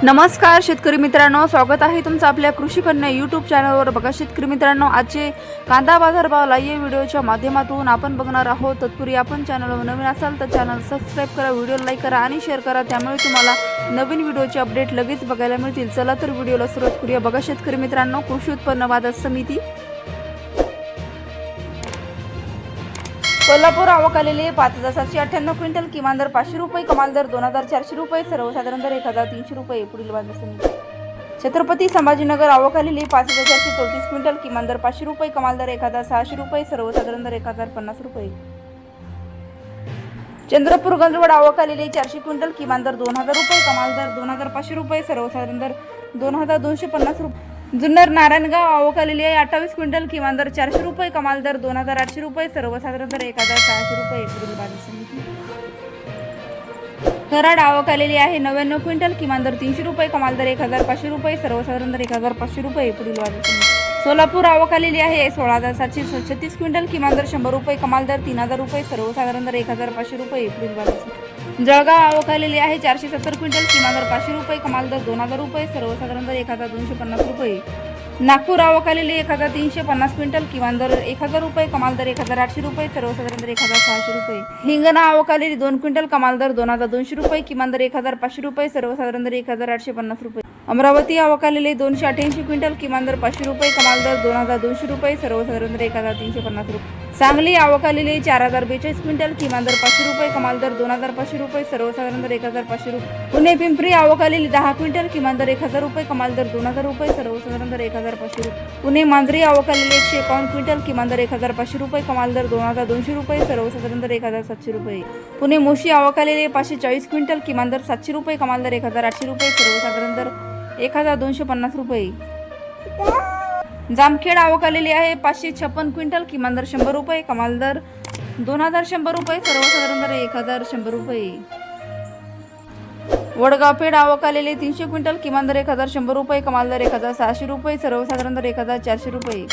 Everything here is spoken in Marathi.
नमस्कार शेतकरी मित्रांनो, स्वागत आहे तुमचं आपल्या कृषी कन्या यूट्यूब चॅनलवर। बघा शेतकरी मित्रांनो, आजचे कांदा बाजार भाव लाईव्ह व्हिडिओच्या माध्यमातून आपण बघणार आहोत। तत्पूर्वी आपण चॅनलवर नवीन असाल तर चॅनल सबस्क्राइब करा, व्हिडिओ लाईक करा आणि शेअर करा, त्यामुळे तुम्हाला नवीन व्हिडिओचे अपडेट लगेच बघायला मिळतील। चला तर व्हिडिओला सुरुवात करूया। बघा शेतकरी मित्रांनो, कृषी उत्पन्न बाजार समिती कोल्हापूर आवक आलेले 5798 क्विंटल, किमान दर 500 रुपये, कमाल दर 2400 रुपये, सर्वसाधारण दर 1300 रुपये। पुढील बाजार समिती छत्रपती संभाजीनगर आवक आलेली 5434 क्विंटल, किमान दर 500 रुपये, कमाल दर 1600 रुपये, सर्वसाधारण दर 1050 रुपये। चंद्रपूर गंजवड आवक आलेली 400 क्विंटल, किमान दर 2000 रुपये, कमाल दर 2500 रुपये, सर्वसाधारण दर 2250 रुपये। जुन्नर नारायणगाव आवक आलेली आहे 28 क्विंटल, किमान दर 400 रुपये, कमाल दर 2800 रुपये, सर्वसाधारण दर 1600 रुपये। पुढील बाजार समिती कराड आवक आलेली आहे 99 क्विंटल, किमान दर 300 रुपये, कमाल दर 1500 रुपये, सर्वसाधारण दर 1500 रुपये। पुढील बाजार समिती सोलापूर आवक आलेली आहे 16736 क्विंटल, किमान दर 100 रुपये, कमाल दर 3000 रुपये, सर्वसाधारण दर 1500 रुपये। पुढील बाजार समिती जळगाव आवक आलेली आहे 470 क्विंटल, किमान दर 500 रुपये, कमाल दर 2000 रुपये, सर्वसाधारण दर 1250 रुपये। नागपूर आवक आलेली 1350 क्विंटल, किमान दर 1000 रुपये, कमाल दर 1800 रुपये, सर्वसाधारण दर 1600 रुपये। हिंगणा आवक आलेली 2 क्विंटल, कमाल दर 2200 रुपये, किमान दर 1500 रुपये, सर्वसाधारण दर 1850 रुपये। अमरावती आवक आलेली 288 क्विंटल, किमान दर 500 रुपये, कमाल दर 2200 रुपये, सर्वसाधारण दर 1350 रुपये। सांगली आवक आलेली 4042 क्विंटल, किमान दर 500 रुपये, कमाल दर 2500 रुपये, सर्वसाधारण दर 1500 रुपये। पुणे पिंपरी आवक आलेली 10 क्विंटल, किमान दर 1000 रुपये, कमाल दर 2000 रुपये, सर्वसाधारण दर 1500 रुपये। पुणे मांजरी आवक आलेली 151 क्विंटल, किमान दर 1500 रुपये, कमाल दर 2200 रुपये, सर्वसाधारण दर 1700 रुपये। पुणे मोशी आवक आलेली 540 क्विंटल, किमान दर 700 रुपये, कमाल दर 1800 रुपये, सर्वसाधारण दर 1250 रुपये। जामखेड आवक आलेली आहे 556 क्विंटल, किमान दर 100 रुपये, कमाल दर 2100 रुपये, सर्वसाधारण दर 1100 रुपये। वडगाव पेठ आवक आलेली 300 क्विंटल, किमान दर 1100 रुपये, कमाल दर 1600 रुपये, सर्वसाधारण दर 1400 रुपये।